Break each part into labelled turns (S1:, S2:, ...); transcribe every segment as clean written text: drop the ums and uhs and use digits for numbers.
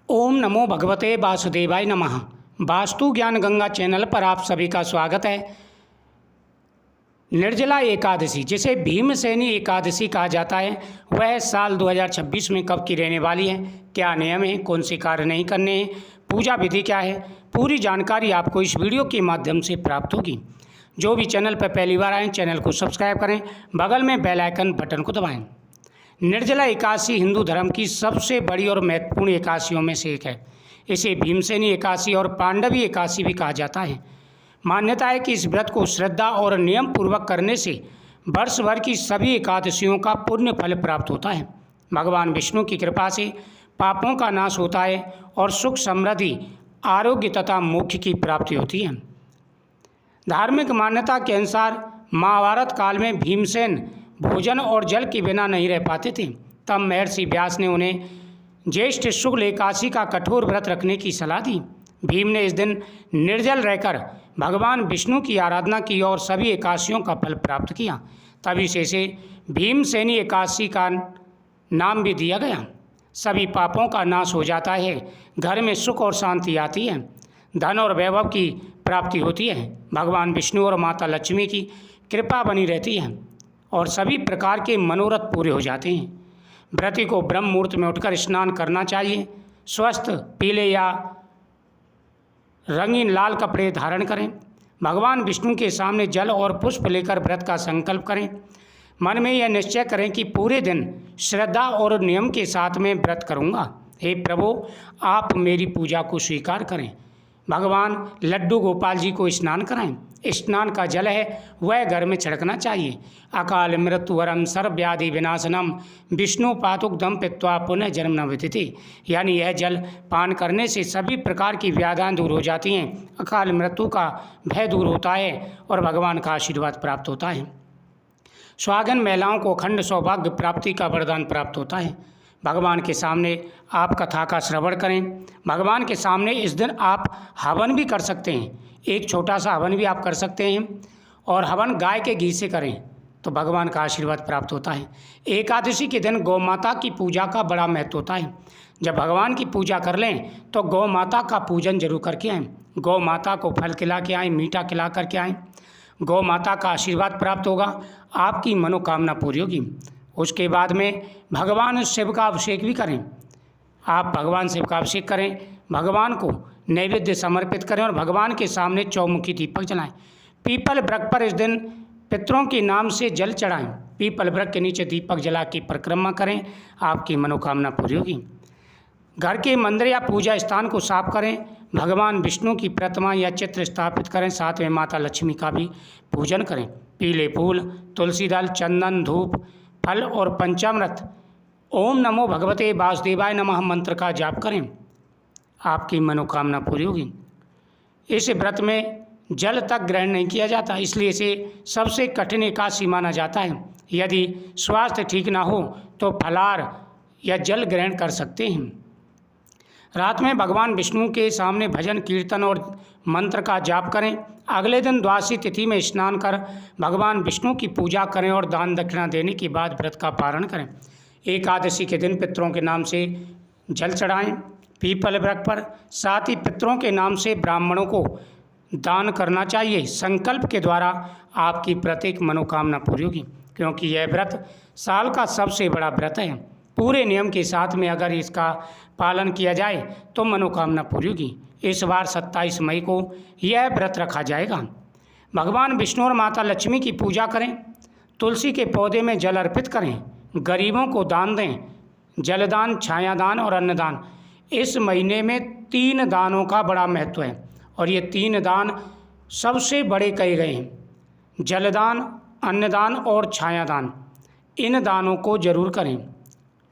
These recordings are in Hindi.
S1: ओम नमो भगवते वासुदेवाय नमः। वास्तु ज्ञान गंगा चैनल पर आप सभी का स्वागत है। निर्जला एकादशी, जिसे भीमसेनी एकादशी कहा जाता है, वह साल 2026 में कब की रहने वाली है, क्या नियम है, कौन से कार्य नहीं करने हैं, पूजा विधि क्या है, पूरी जानकारी आपको इस वीडियो के माध्यम से प्राप्त होगी। जो भी चैनल पर पहली बार आए, चैनल को सब्सक्राइब करें, बगल में बेल आइकन बटन को दबाएं। निर्जला एकादशी हिंदू धर्म की सबसे बड़ी और महत्वपूर्ण एकादशियों में से एक है। इसे भीमसेनी एकादशी और पांडवी एकादशी भी कहा जाता है। मान्यता है कि इस व्रत को श्रद्धा और नियम पूर्वक करने से वर्ष भर की सभी एकादशियों का पुण्य फल प्राप्त होता है। भगवान विष्णु की कृपा से पापों का नाश होता है और सुख समृद्धि, आरोग्य तथा मोक्ष की प्राप्ति होती है। धार्मिक मान्यता के अनुसार महाभारत काल में भीमसेन भोजन और जल के बिना नहीं रह पाते थे। तब महर्षि व्यास ने उन्हें ज्येष्ठ शुक्ल एकादशी का कठोर व्रत रखने की सलाह दी। भीम ने इस दिन निर्जल रहकर भगवान विष्णु की आराधना की और सभी एकादशियों का फल प्राप्त किया। तभी से इसे भीमसेनी एकादशी का नाम भी दिया गया। सभी पापों का नाश हो जाता है, घर में सुख और शांति आती है, धन और वैभव की प्राप्ति होती है, भगवान विष्णु और माता लक्ष्मी की कृपा बनी रहती है और सभी प्रकार के मनोरथ पूरे हो जाते हैं। व्रती को ब्रह्म मुहूर्त में उठकर स्नान करना चाहिए। स्वस्थ पीले या रंगीन लाल कपड़े धारण करें। भगवान विष्णु के सामने जल और पुष्प लेकर व्रत का संकल्प करें। मन में यह निश्चय करें कि पूरे दिन श्रद्धा और नियम के साथ में व्रत करूँगा। हे प्रभु, आप मेरी पूजा को स्वीकार करें। भगवान लड्डू गोपाल जी को स्नान कराएं। स्नान का जल है वह घर में छिड़कना चाहिए। अकाल मृत्युवरम सर्वव्याधि विनाशनम विष्णु पातुकदम पित्वा पुनः जन्म न विदिति। यानी यह जल पान करने से सभी प्रकार की व्याधियाँ दूर हो जाती हैं, अकाल मृत्यु का भय दूर होता है और भगवान का आशीर्वाद प्राप्त होता है। सुहागन महिलाओं को अखंड सौभाग्य प्राप्ति का वरदान प्राप्त होता है। भगवान के सामने आप कथा का श्रवण करें। भगवान के सामने इस दिन आप हवन भी कर सकते हैं। एक छोटा सा हवन भी आप कर सकते हैं और हवन गाय के घी से करें तो भगवान का आशीर्वाद प्राप्त होता है। एकादशी के दिन गौ माता की पूजा का बड़ा महत्व होता है। जब भगवान की पूजा कर लें तो गौ माता का पूजन जरूर करके आएँ। गौ माता को फल खिला के आएँ, मीठा खिला करके आएँ। गौ माता का आशीर्वाद प्राप्त होगा, आपकी मनोकामना पूरी होगी। उसके बाद में भगवान शिव का अभिषेक भी करें। आप भगवान शिव का अभिषेक करें, भगवान को नैवेद्य समर्पित करें और भगवान के सामने चौमुखी दीपक जलाएं। पीपल वृक्ष पर इस दिन पितरों के नाम से जल चढ़ाएं। पीपल वृक्ष के नीचे दीपक जला के परिक्रमा करें, आपकी मनोकामना पूरी होगी। घर के मंदिर या पूजा स्थान को साफ करें। भगवान विष्णु की प्रतिमा या चित्र स्थापित करें, साथ में माता लक्ष्मी का भी पूजन करें। पीले फूल, तुलसी दल, चंदन, धूप, फल और पंचामृत ओम नमो भगवते वासुदेवाय नमः मंत्र का जाप करें, आपकी मनोकामना पूरी होगी। इस व्रत में जल तक ग्रहण नहीं किया जाता, इसलिए इसे सबसे कठिन एकादशी माना जाता है। यदि स्वास्थ्य ठीक ना हो तो फलाहार या जल ग्रहण कर सकते हैं। रात में भगवान विष्णु के सामने भजन कीर्तन और मंत्र का जाप करें। अगले दिन द्वादशी तिथि में स्नान कर भगवान विष्णु की पूजा करें और दान दक्षिणा देने के बाद व्रत का पारण करें। एकादशी के दिन पितरों के नाम से जल चढ़ाएं पीपल वृक्ष पर। साथ ही पितरों के नाम से ब्राह्मणों को दान करना चाहिए। संकल्प के द्वारा आपकी प्रत्येक मनोकामना पूरी होगी, क्योंकि यह व्रत साल का सबसे बड़ा व्रत है। पूरे नियम के साथ में अगर इसका पालन किया जाए तो मनोकामना पूरी होगी। इस बार 27 मई को यह व्रत रखा जाएगा। भगवान विष्णु और माता लक्ष्मी की पूजा करें। तुलसी के पौधे में जल अर्पित करें। गरीबों को दान दें। जलदान, छायादान और अन्नदान। इस महीने में 3 दानों का बड़ा महत्व है और ये 3 दान सबसे बड़े कहे गए हैं। जलदान, अन्नदान और छायादान। इन दानों को जरूर करें।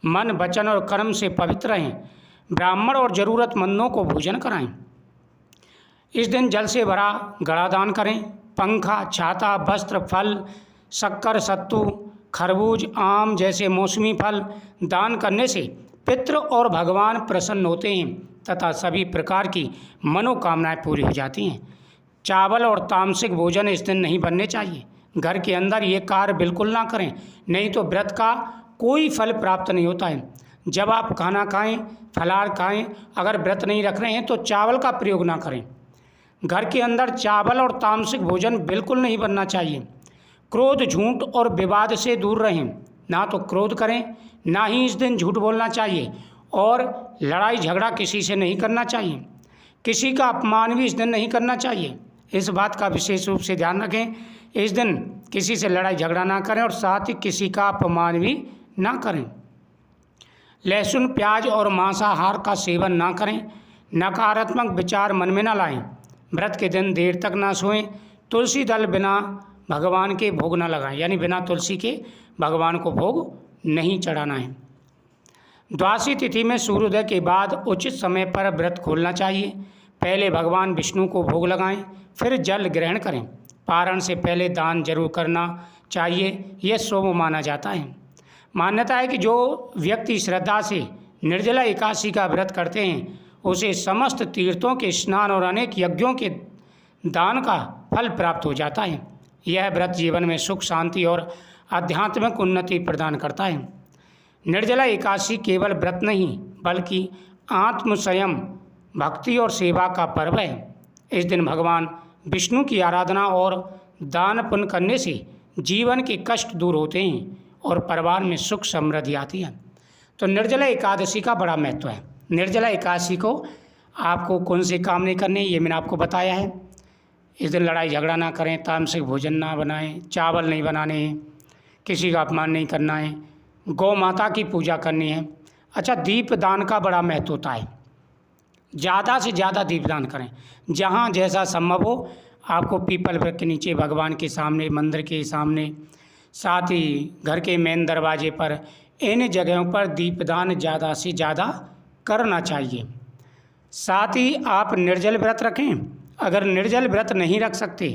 S1: मन, वचन और कर्म से पवित्र रहें। ब्राह्मण और ज़रूरतमंदों को भोजन कराएं। इस दिन जल से भरा घड़ा दान करें। पंखा, छाता, वस्त्र, फल, शक्कर, सत्तू, खरबूज, आम जैसे मौसमी फल दान करने से पितृ और भगवान प्रसन्न होते हैं तथा सभी प्रकार की मनोकामनाएं पूरी हो जाती हैं। चावल और तामसिक भोजन इस दिन नहीं बनने चाहिए। घर के अंदर ये कार्य बिल्कुल ना करें, नहीं तो व्रत का कोई फल प्राप्त नहीं होता है। जब आप खाना खाएं, फलाहार खाएं, अगर व्रत नहीं रख रहे हैं तो चावल का प्रयोग ना करें। घर के अंदर चावल और तामसिक भोजन बिल्कुल नहीं बनना चाहिए। क्रोध, झूठ और विवाद से दूर रहें। ना तो क्रोध करें, ना ही इस दिन झूठ बोलना चाहिए और लड़ाई झगड़ा किसी से नहीं करना चाहिए। किसी का अपमान भी इस दिन नहीं करना चाहिए। इस बात का विशेष रूप से ध्यान रखें। इस दिन किसी से लड़ाई झगड़ा ना करें और साथ ही किसी का अपमान भी ना करें। लहसुन, प्याज और मांसाहार का सेवन ना करें। नकारात्मक विचार मन में ना लाएं। व्रत के दिन देर तक ना सोएं। तुलसी दल बिना भगवान के भोग ना लगाएं, यानी बिना तुलसी के भगवान को भोग नहीं चढ़ाना है। द्वादशी तिथि में सूर्योदय के बाद उचित समय पर व्रत खोलना चाहिए। पहले भगवान विष्णु को भोग लगाएं, फिर जल ग्रहण करें। पारण से पहले दान जरूर करना चाहिए, यह शुभ माना जाता है। मान्यता है कि जो व्यक्ति श्रद्धा से निर्जला एकादशी का व्रत करते हैं उसे समस्त तीर्थों के स्नान और अनेक यज्ञों के दान का फल प्राप्त हो जाता है। यह व्रत जीवन में सुख, शांति और आध्यात्मिक उन्नति प्रदान करता है। निर्जला एकादशी केवल व्रत नहीं बल्कि आत्म संयम, भक्ति और सेवा का पर्व है। इस दिन भगवान विष्णु की आराधना और दान पुण्य करने से जीवन के कष्ट दूर होते हैं और परिवार में सुख समृद्धि आती है। तो निर्जला एकादशी का बड़ा महत्व है। निर्जला एकादशी को आपको कौन से काम नहीं करने, ये मैंने आपको बताया है। इस दिन लड़ाई झगड़ा ना करें, तामसिक भोजन ना बनाएं, चावल नहीं बनाने हैं, किसी का अपमान नहीं करना है, गौ माता की पूजा करनी है। अच्छा, दीप दान का बड़ा महत्व होता है। ज़्यादा से ज़्यादा दीपदान करें। जहाँ जैसा संभव हो आपको पीपल वृक्ष के नीचे, भगवान के सामने, मंदिर के सामने, साथ ही घर के मेन दरवाजे पर, इन जगहों पर दीपदान ज़्यादा से ज़्यादा करना चाहिए। साथ ही आप निर्जल व्रत रखें। अगर निर्जल व्रत नहीं रख सकते,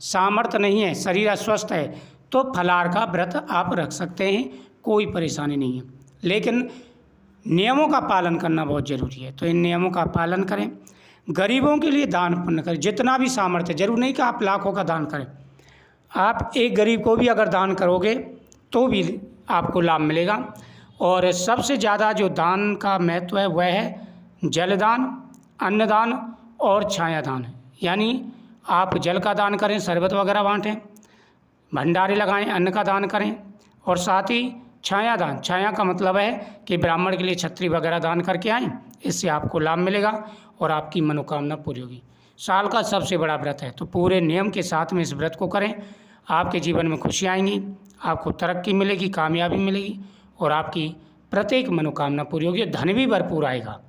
S1: सामर्थ्य नहीं है, शरीर अस्वस्थ है, तो फलाहार का व्रत आप रख सकते हैं, कोई परेशानी नहीं है। लेकिन नियमों का पालन करना बहुत ज़रूरी है, तो इन नियमों का पालन करें। गरीबों के लिए दान पुण्य करें, जितना भी सामर्थ्य। जरूर नहीं कि आप लाखों का दान करें, आप एक गरीब को भी अगर दान करोगे तो भी आपको लाभ मिलेगा। और सबसे ज़्यादा जो दान का महत्व है वह है जलदान, अन्नदान और छायादान। यानी आप जल का दान करें, शरबत वगैरह बाँटें, भंडारे लगाएं, अन्न का दान करें, और साथ ही छायादान। छाया का मतलब है कि ब्राह्मण के लिए छतरी वगैरह दान करके आएँ, इससे आपको लाभ मिलेगा और आपकी मनोकामना पूरी होगी। साल का सबसे बड़ा व्रत है, तो पूरे नियम के साथ में इस व्रत को करें। आपके जीवन में खुशी आएंगी, आपको तरक्की मिलेगी, कामयाबी मिलेगी और आपकी प्रत्येक मनोकामना पूरी होगी, धन भी भरपूर आएगा।